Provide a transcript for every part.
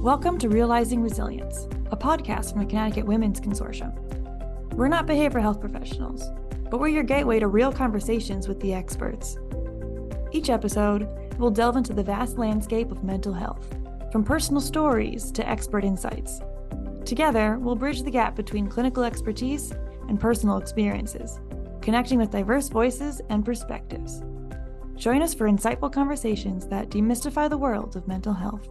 Welcome to Realizing Resilience, a podcast from the Connecticut Women's Consortium. We're not behavioral health professionals, but we're your gateway to real conversations with the experts. Each episode, we'll delve into the vast landscape of mental health, from personal stories to expert insights. Together, we'll bridge the gap between clinical expertise and personal experiences, connecting with diverse voices and perspectives. Join us for insightful conversations that demystify the world of mental health.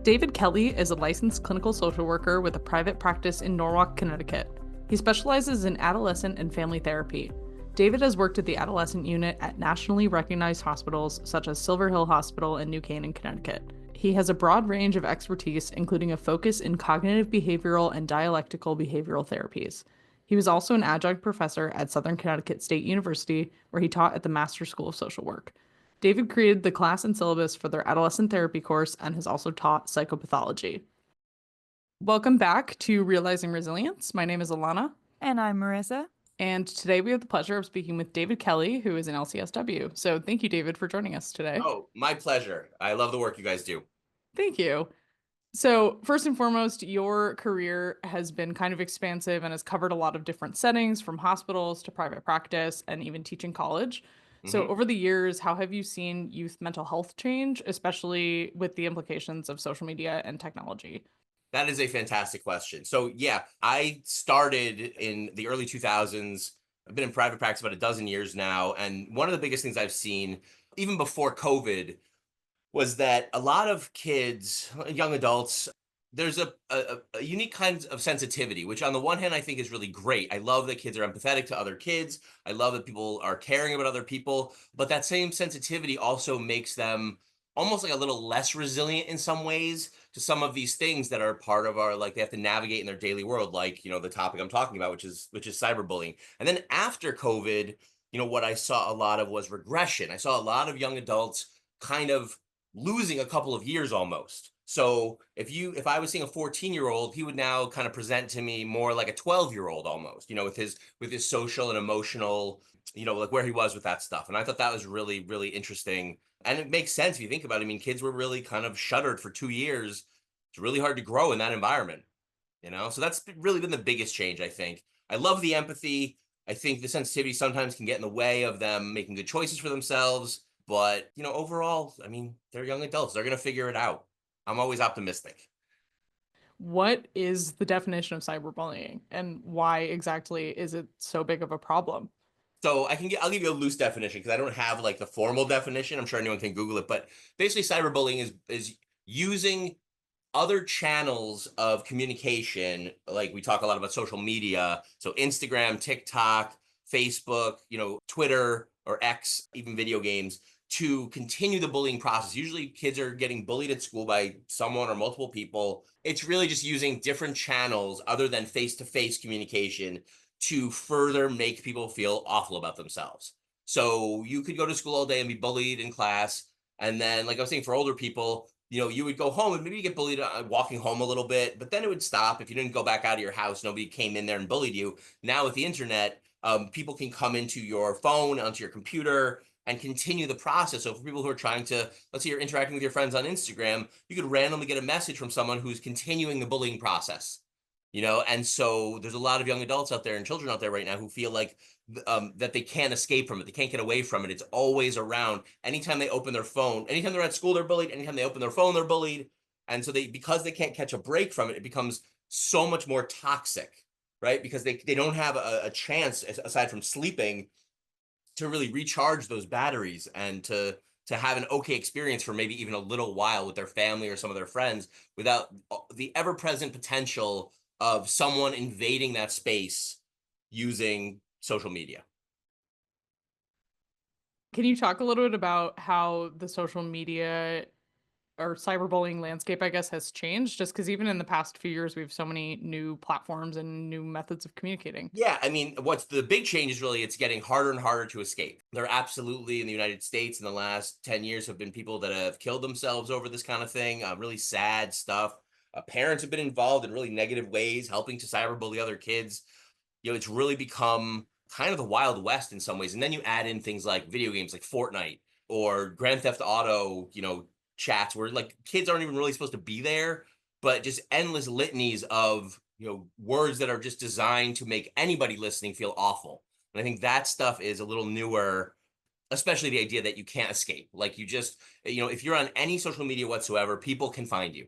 David Kelly is a licensed clinical social worker with a private practice in Norwalk, Connecticut. He specializes in adolescent and family therapy. David has worked at the adolescent unit at nationally recognized hospitals such as Silver Hill Hospital in New Canaan, Connecticut. He has a broad range of expertise, including a focus in cognitive behavioral and dialectical behavioral therapies. He was also an adjunct professor at Southern Connecticut State University, where he taught at the Master's School of Social Work. David created the class and syllabus for their adolescent therapy course and has also taught psychopathology. Welcome back to Realizing Resilience. My name is Alana. And I'm Marissa. And today we have the pleasure of speaking with David Kelly, who is an LCSW. So thank you, David, for joining us today. Oh, my pleasure. I love the work you guys do. Thank you. So first and foremost, your career has been kind of expansive and has covered a lot of different settings, from hospitals to private practice and even teaching college. So over the years, how have you seen youth mental health change, especially with the implications of social media and technology? That is a fantastic question. So yeah, I started in the early 2000s. I've been in private practice about a dozen years now. And one of the biggest things I've seen, even before COVID, was that a lot of kids, young adults, there's a unique kind of sensitivity, which on the one hand, I think is really great. I love that kids are empathetic to other kids. I love that people are caring about other people, but that same sensitivity also makes them almost like a little less resilient in some ways to some of these things that are part of our, like, they have to navigate in their daily world, like, the topic I'm talking about, which is cyberbullying. And then after COVID, what I saw a lot of was regression. I saw a lot of young adults kind of losing a couple of years almost. So if I was seeing a 14-year-old, he would now kind of present to me more like a 12-year-old almost, with his social and emotional, like where he was with that stuff. And I thought that was really, really interesting. And it makes sense if you think about it. I mean, kids were really kind of shuttered for 2 years. It's really hard to grow in that environment, So that's really been the biggest change, I think. I love the empathy. I think the sensitivity sometimes can get in the way of them making good choices for themselves. But, overall, I mean, they're young adults. They're going to figure it out. I'm always optimistic. What is the definition of cyberbullying, and why exactly is it so big of a problem? So I'll give you a loose definition because I don't have like the formal definition. I'm sure anyone can Google it, but basically cyberbullying is using other channels of communication. Like we talk a lot about social media. So Instagram, TikTok, Facebook, Twitter or X, even video games, to continue the bullying process. Usually kids are getting bullied at school by someone or multiple people. It's really just using different channels other than face-to-face communication to further make people feel awful about themselves. So you could go to school all day and be bullied in class. And then, like I was saying, for older people, you would go home and maybe you get bullied walking home a little bit, but then it would stop. If you didn't go back out of your house, nobody came in there and bullied you. Now with the internet, people can come into your phone, onto your computer, and continue the process. So for people who are trying to, let's say you're interacting with your friends on Instagram, you could randomly get a message from someone who's continuing the bullying process, and so there's a lot of young adults out there and children out there right now who feel like that they can't escape from it. They can't get away from it. It's always around. Anytime they open their phone, anytime they're at school, they're bullied. Anytime they open their phone, they're bullied. And so because they can't catch a break from it, it becomes so much more toxic, right? Because they don't have a chance, aside from sleeping, to really recharge those batteries and to have an okay experience for maybe even a little while with their family or some of their friends without the ever-present potential of someone invading that space using social media. Can you talk a little bit about how the social media or cyberbullying landscape, I guess, has changed? Just because even in the past few years, we have so many new platforms and new methods of communicating. Yeah, I mean, what's the big change is really it's getting harder and harder to escape. There absolutely, in the United States, in the last 10 years, have been people that have killed themselves over this kind of thing. Really sad stuff. Parents have been involved in really negative ways, helping to cyberbully other kids. It's really become kind of the Wild West in some ways. And then you add in things like video games like Fortnite or Grand Theft Auto, chats where like kids aren't even really supposed to be there, but just endless litanies of, words that are just designed to make anybody listening feel awful. And I think that stuff is a little newer, especially the idea that you can't escape. Like you just, if you're on any social media whatsoever, people can find you.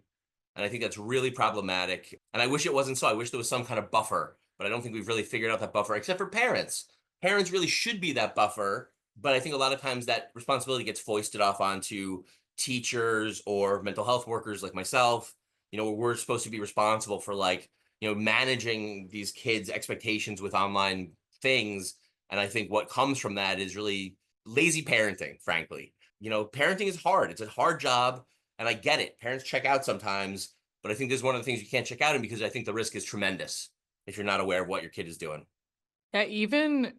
And I think that's really problematic. And I wish it wasn't so. I wish there was some kind of buffer, but I don't think we've really figured out that buffer, except for parents. Parents really should be that buffer. But I think a lot of times that responsibility gets foisted off onto teachers or mental health workers like myself, where we're supposed to be responsible for like, managing these kids' expectations with online things. And I think what comes from that is really lazy parenting, frankly. Parenting is hard. It's a hard job. And I get it. Parents check out sometimes, but I think there's one of the things you can't check out in because I think the risk is tremendous if you're not aware of what your kid is doing. Yeah, even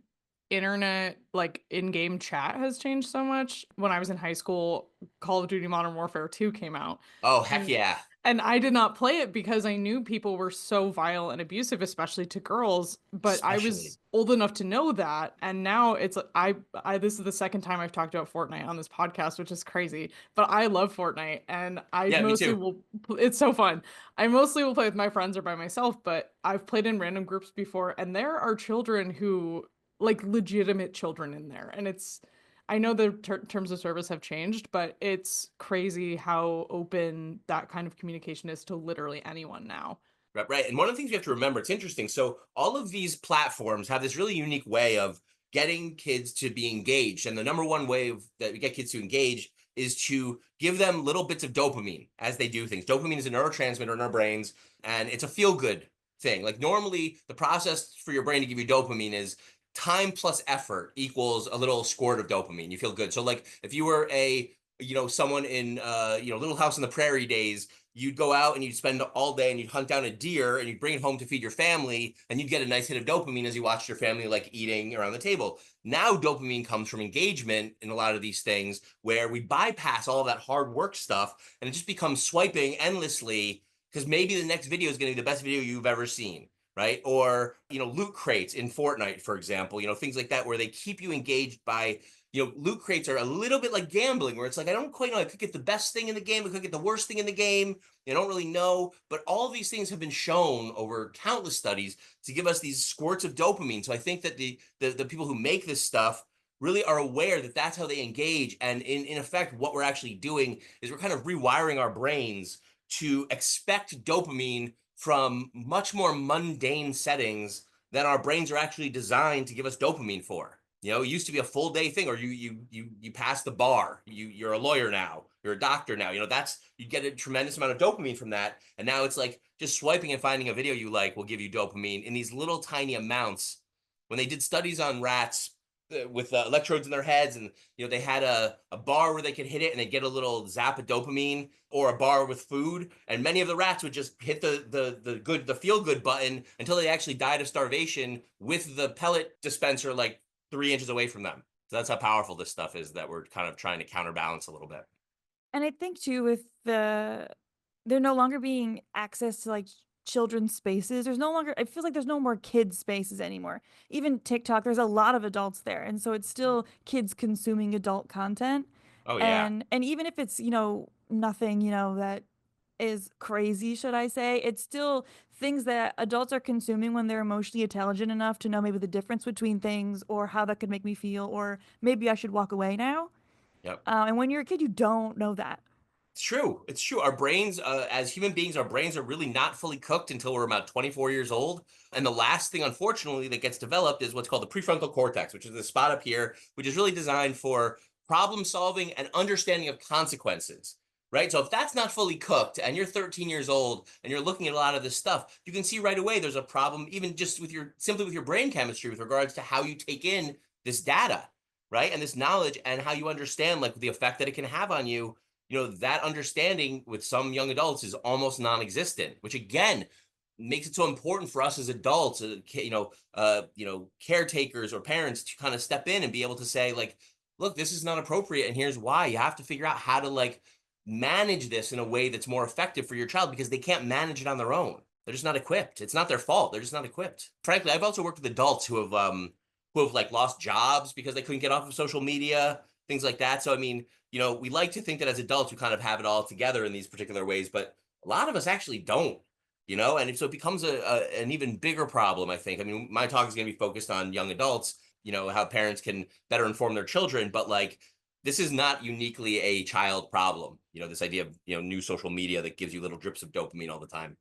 internet, like in-game chat has changed so much. When I was in high school, Call of Duty Modern Warfare 2 came out. Oh, heck And yeah. And I did not play it because I knew people were so vile and abusive, especially to girls. But I Especially. was old enough to know that, and now it's I this is the second time I've talked about Fortnite on this podcast, which is crazy. But I love Fortnite, and I Yeah, me mostly too. will. It's so fun. I mostly will play with my friends or by myself, but I've played in random groups before, and there are children who like legitimate children in there, and it's I know the terms of service have changed, but it's crazy how open that kind of communication is to literally anyone now. Right, right. And one of the things you have to remember, it's interesting. So all of these platforms have this really unique way of getting kids to be engaged. And the number one way that we get kids to engage is to give them little bits of dopamine as they do things. Dopamine is a neurotransmitter in our brains, and it's a feel-good thing. Like normally the process for your brain to give you dopamine is time plus effort equals a little squirt of dopamine. You feel good. So like if you were someone in Little House on the Prairie days, you'd go out and you'd spend all day and you'd hunt down a deer and you'd bring it home to feed your family, and you'd get a nice hit of dopamine as you watched your family like eating around the table. Now dopamine comes from engagement in a lot of these things where we bypass all of that hard work stuff and it just becomes swiping endlessly because maybe the next video is going to be the best video you've ever seen. Right. Or, loot crates in Fortnite, for example, things like that, where they keep you engaged by, loot crates are a little bit like gambling, where it's like, I don't quite know. I could get the best thing in the game. I could get the worst thing in the game. I don't really know. But all of these things have been shown over countless studies to give us these squirts of dopamine. So I think that the people who make this stuff really are aware that that's how they engage. And in effect, what we're actually doing is we're kind of rewiring our brains to expect dopamine from much more mundane settings than our brains are actually designed to give us dopamine for. It used to be a full day thing, or you pass the bar. You're a lawyer now. You're a doctor now. You get a tremendous amount of dopamine from that. And now it's like just swiping and finding a video you like will give you dopamine in these little tiny amounts. When they did studies on rats with electrodes in their heads, and they had a bar where they could hit it and they get a little zap of dopamine, or a bar with food, and many of the rats would just hit the feel good button until they actually died of starvation with the pellet dispenser like 3 inches away from them. So that's how powerful this stuff is that we're kind of trying to counterbalance a little bit. And I think too, with there no longer being access to like children's spaces, there's no longer, it feels like there's no more kids spaces anymore. Even TikTok, there's a lot of adults there. And so it's still kids consuming adult content. Oh yeah. And even if it's, nothing, that is crazy, should I say, it's still things that adults are consuming when they're emotionally intelligent enough to know maybe the difference between things or how that could make me feel, or maybe I should walk away now. Yep. And when you're a kid, you don't know that. It's true. It's true. Our brains, as human beings, our brains are really not fully cooked until we're about 24 years old. And the last thing, unfortunately, that gets developed is what's called the prefrontal cortex, which is the spot up here, which is really designed for problem solving and understanding of consequences. Right. So if that's not fully cooked and you're 13 years old and you're looking at a lot of this stuff, you can see right away there's a problem, even just simply with your brain chemistry with regards to how you take in this data, right? And this knowledge and how you understand like the effect that it can have on you. That understanding with some young adults is almost non-existent, which again makes it so important for us as adults, caretakers or parents to kind of step in and be able to say like, look, this is not appropriate. And here's why. You have to figure out how to like manage this in a way that's more effective for your child, because they can't manage it on their own. They're just not equipped. It's not their fault. They're just not equipped. Frankly, I've also worked with adults who have like lost jobs because they couldn't get off of social media. things like that. So, I mean, we like to think that as adults, we kind of have it all together in these particular ways, but a lot of us actually don't, and so it becomes an even bigger problem, I think. I mean, my talk is going to be focused on young adults, how parents can better inform their children, but like, this is not uniquely a child problem, this idea of, new social media that gives you little drips of dopamine all the time.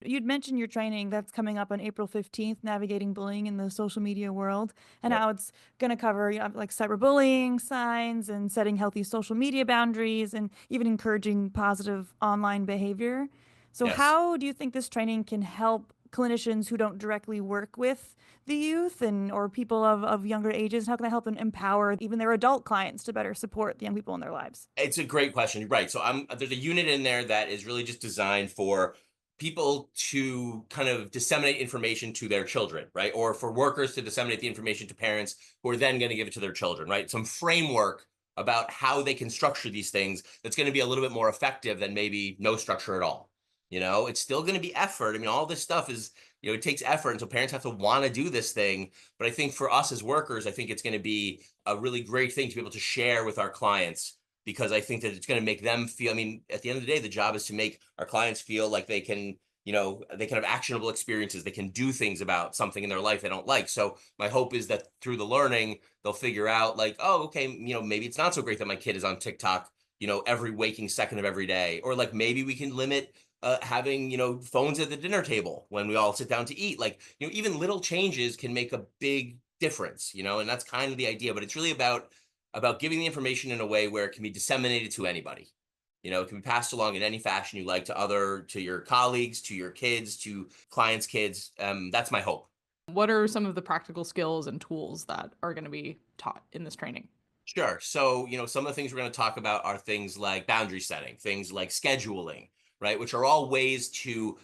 You'd mentioned your training that's coming up on April 15th, Navigating Bullying in the Social Media World, and Yep. how it's going to cover like cyberbullying signs and setting healthy social media boundaries and even encouraging positive online behavior. So, Yes. how do you think this training can help clinicians who don't directly work with the youth and or people of younger ages? How can that help them empower even their adult clients to better support the young people in their lives? It's a great question. Right. So there's a unit in there that is really just designed for people to kind of disseminate information to their children, right? Or for workers to disseminate the information to parents who are then going to give it to their children, right? Some framework about how they can structure these things that's going to be a little bit more effective than maybe no structure at all. It's still going to be effort. I mean, all this stuff is, it takes effort. And so parents have to want to do this thing. But I think for us as workers, I think it's going to be a really great thing to be able to share with our clients, because I think that it's going to make them feel, I mean, at the end of the day, the job is to make our clients feel like they can, they can have actionable experiences. They can do things about something in their life they don't like. So my hope is that through the learning, they'll figure out like, oh, okay, maybe it's not so great that my kid is on TikTok, every waking second of every day. Or like maybe we can limit having, phones at the dinner table when we all sit down to eat. Like, even little changes can make a big difference, and that's kind of the idea. But it's really about giving the information in a way where it can be disseminated to anybody. It can be passed along in any fashion you like to your colleagues, to your kids, to clients' kids. That's my hope. What are some of the practical skills and tools that are going to be taught in this training? Sure. So, some of the things we're going to talk about are things like boundary setting, things like scheduling, right? Which are all ways to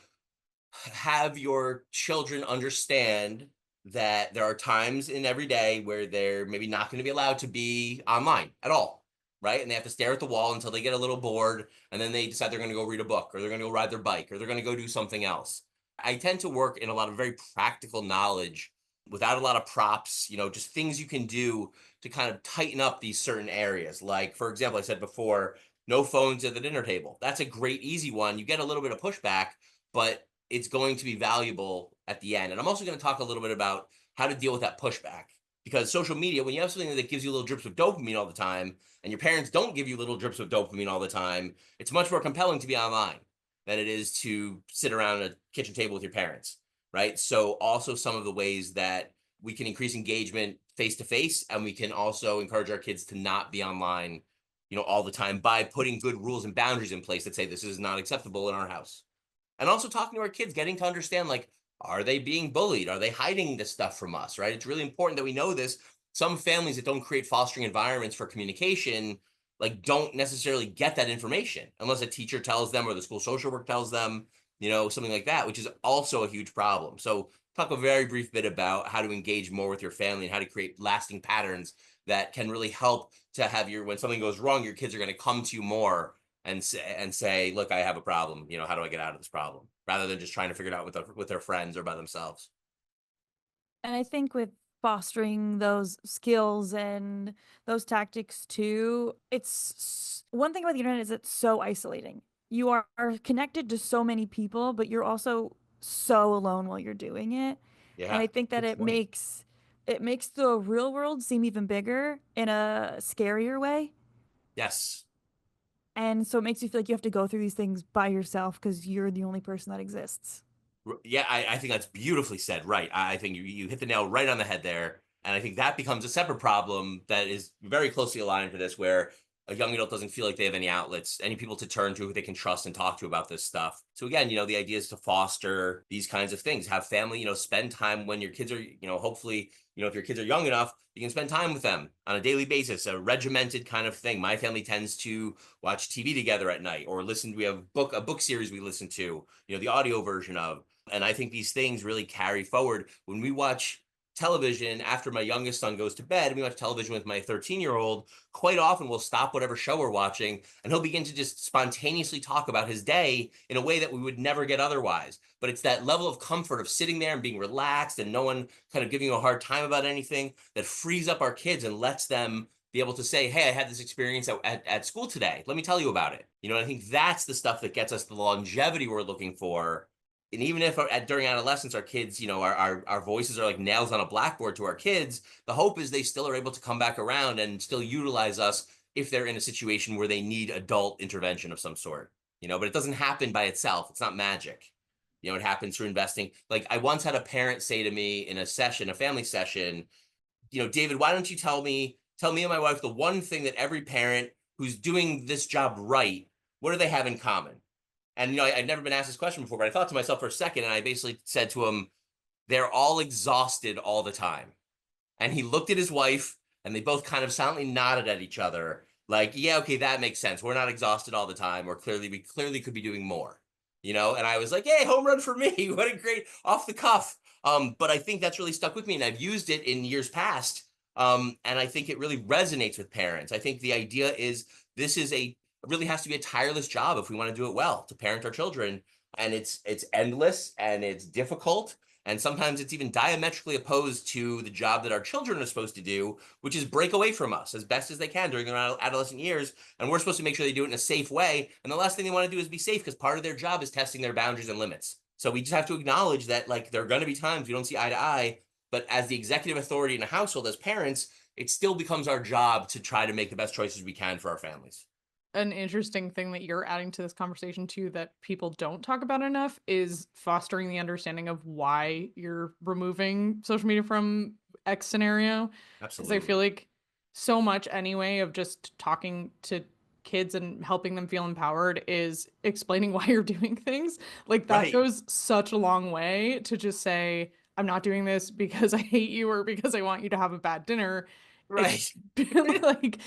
have your children understand that there are times in every day where they're maybe not going to be allowed to be online at all, right? And they have to stare at the wall until they get a little bored, and then they decide they're going to go read a book, or they're going to go ride their bike, or they're going to go do something else. I tend to work in a lot of very practical knowledge without a lot of props, just things you can do to kind of tighten up these certain areas. Like, for example, I said before, no phones at the dinner table. That's a great, easy one. You get a little bit of pushback, but it's going to be valuable at the end. And I'm also going to talk a little bit about how to deal with that pushback, because social media, when you have something that gives you little drips of dopamine all the time, and your parents don't give you little drips of dopamine all the time, it's much more compelling to be online than it is to sit around a kitchen table with your parents, right? So also some of the ways that we can increase engagement face to face, and we can also encourage our kids to not be online, all the time, by putting good rules and boundaries in place that say this is not acceptable in our house. And also talking to our kids, getting to understand, like, are they being bullied? Are they hiding this stuff from us, right? It's really important that we know this. Some families that don't create fostering environments for communication, like, don't necessarily get that information unless a teacher tells them or the school social work tells them, something like that, which is also a huge problem. So talk a very brief bit about how to engage more with your family and how to create lasting patterns that can really help to have when something goes wrong, your kids are going to come to you more and say, look, I have a problem. How do I get out of this problem? Rather than just trying to figure it out with their friends or by themselves. And I think with fostering those skills and those tactics too, one thing about the internet is it's so isolating. You are connected to so many people, but you're also so alone while you're doing it. And Yeah, I think that good point. it makes the real world seem even bigger in a scarier way. Yes. And so it makes you feel like you have to go through these things by yourself because you're the only person that exists. Yeah, I think that's beautifully said. Right. I think you hit the nail right on the head there. And I think that becomes a separate problem that is very closely aligned to this, where a young adult doesn't feel like they have any outlets, any people to turn to who they can trust and talk to about this stuff. So again, the idea is to foster these kinds of things, have family, spend time when your kids are, hopefully, if your kids are young enough, you can spend time with them on a daily basis, a regimented kind of thing. My family tends to watch TV together at night, or we have a book series we listen to, the audio version of. And I think these things really carry forward when we watch television after my youngest son goes to bed. And we watch television with my 13-year-old. Quite often we'll stop whatever show we're watching, and he'll begin to just spontaneously talk about his day in a way that we would never get otherwise. But it's that level of comfort of sitting there and being relaxed and no one kind of giving you a hard time about anything that frees up our kids and lets them be able to say, hey, I had this experience at school today. Let me tell you about it. You know, I think that's the stuff that gets us the longevity we're looking for. And even if during adolescence, our kids, you know, our voices are like nails on a blackboard to our kids, the hope is they still are able to come back around and still utilize us if they're in a situation where they need adult intervention of some sort, you know, but it doesn't happen by itself. It's not magic. You know, it happens through investing. Like I once had a parent say to me in a session, a family session, you know, David, why don't you tell me and my wife the one thing that every parent who's doing this job right, what do they have in common? And, you know, I'd never been asked this question before, but I thought to myself for a second, and I basically said to him, they're all exhausted all the time. And he looked at his wife, and they both kind of silently nodded at each other, like, yeah, okay, that makes sense. We're not exhausted all the time, or we clearly could be doing more, you know? And I was like, hey, home run for me. What a great off the cuff. But I think that's really stuck with me, and I've used it in years past. And I think it really resonates with parents. I think the idea is this is it really has to be a tireless job if we want to do it well, to parent our children. And it's endless and it's difficult. And sometimes it's even diametrically opposed to the job that our children are supposed to do, which is break away from us as best as they can during their adolescent years. And we're supposed to make sure they do it in a safe way. And the last thing they want to do is be safe, because part of their job is testing their boundaries and limits. So we just have to acknowledge that, like, there are going to be times we don't see eye to eye, but as the executive authority in a household, as parents, it still becomes our job to try to make the best choices we can for our families. An interesting thing that you're adding to this conversation too that people don't talk about enough is fostering the understanding of why you're removing social media from X scenario. Absolutely. Because I feel like so much anyway of just talking to kids and helping them feel empowered is explaining why you're doing things. Like that goes such a long way to just say, I'm not doing this because I hate you or because I want you to have a bad dinner. Right. Like,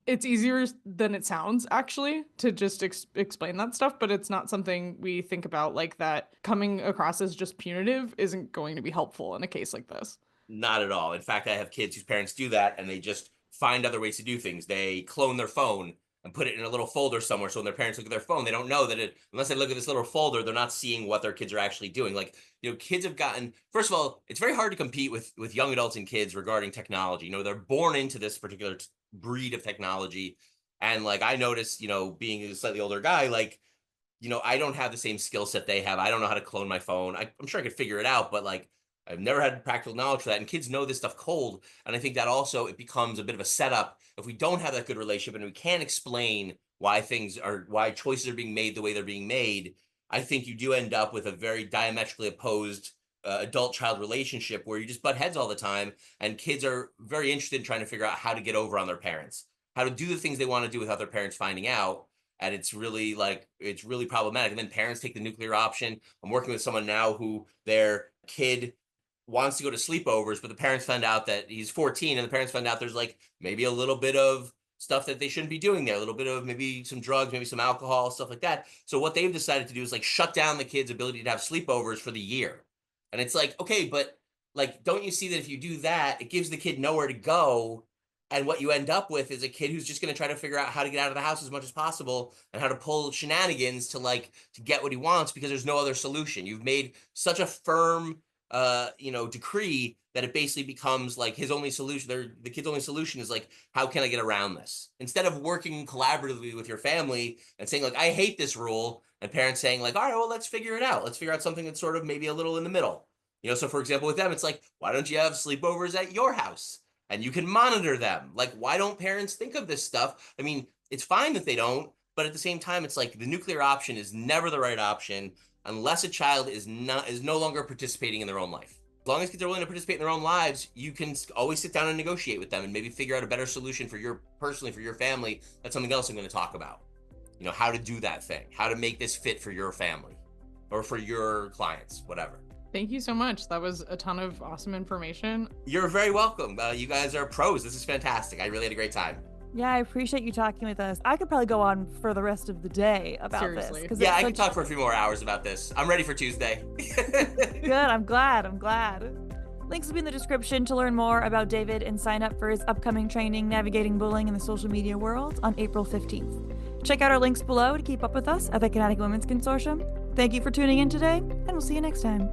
it's easier than it sounds, actually, to just explain that stuff, but it's not something we think about like that. Coming across as just punitive isn't going to be helpful in a case like this. Not at all. In fact, I have kids whose parents do that, and they just find other ways to do things. They clone their phone and put it in a little folder somewhere, so when their parents look at their phone, they don't know that unless they look at this little folder, they're not seeing what their kids are actually doing. Like, you know, kids have gotten, first of all, it's very hard to compete with young adults and kids regarding technology. You know, they're born into this particular breed of technology. And like, I noticed, you know, being a slightly older guy, like, you know, I don't have the same skill set they have. I don't know how to clone my phone. I'm sure I could figure it out, but like, I've never had practical knowledge for that. And kids know this stuff cold. And I think that also, it becomes a bit of a setup if we don't have that good relationship and we can't explain why choices are being made the way they're being made. I think you do end up with a very diametrically opposed adult-child relationship where you just butt heads all the time, and kids are very interested in trying to figure out how to get over on their parents, how to do the things they want to do without their parents finding out. And it's really problematic. And then parents take the nuclear option. I'm working with someone now who their kid wants to go to sleepovers, but the parents found out that he's 14, and the parents found out there's like maybe a little bit of stuff that they shouldn't be doing there, a little bit of maybe some drugs, maybe some alcohol, stuff like that. So what they've decided to do is like shut down the kid's ability to have sleepovers for the year. And it's like, okay, but like, don't you see that if you do that, it gives the kid nowhere to go? And what you end up with is a kid who's just going to try to figure out how to get out of the house as much as possible and how to pull shenanigans to get what he wants, because there's no other solution. You've made such a firm, decree that it basically becomes like his only solution. The kid's only solution is like, how can I get around this? Instead of working collaboratively with your family and saying like, I hate this rule, and parents saying like, all right, well, let's figure it out. Let's figure out something that's sort of maybe a little in the middle. You know, so for example, with them, it's like, why don't you have sleepovers at your house? And you can monitor them. Like, why don't parents think of this stuff? I mean, it's fine if they don't, but at the same time, it's like the nuclear option is never the right option unless a child is no longer participating in their own life. As long as kids are willing to participate in their own lives, you can always sit down and negotiate with them and maybe figure out a better solution for your family. That's something else I'm going to talk about. You know, how to do that thing, how to make this fit for your family or for your clients, whatever. Thank you so much. That was a ton of awesome information. You're very welcome. You guys are pros. This is fantastic. I really had a great time. Yeah, I appreciate you talking with us. I could probably go on for the rest of the day about Seriously. this. Yeah, I could talk for a few more hours about this. I'm ready for Tuesday. Good. I'm glad. Links will be in the description to learn more about David and sign up for his upcoming training, Navigating Bullying in the Social Media World, on April 15th. Check out our links below to keep up with us at the Connecticut Women's Consortium. Thank you for tuning in today, and we'll see you next time.